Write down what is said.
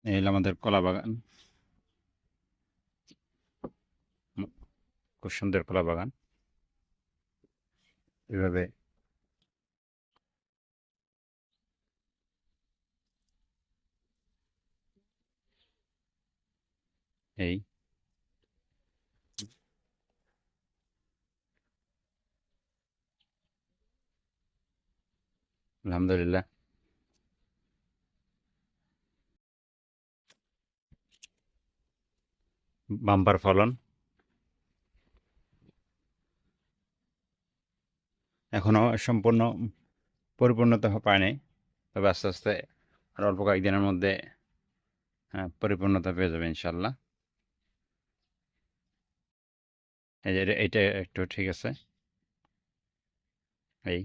এই হলো আমাদের কলা বাগান। খুব সুন্দর কলা বাগান। এভাবে এই আলহামদুলিল্লাহ। বাম্পার ফলন। এখনো সম্পূর্ণ পরিপূর্ণতা পায় নাই, তবে আস্তে আস্তে আর অল্প কয়েকদিনের মধ্যে পরিপূর্ণতা পেয়ে যাবে ইনশাল্লাহ। এই যে এইটা একটু ঠিক আছে। এই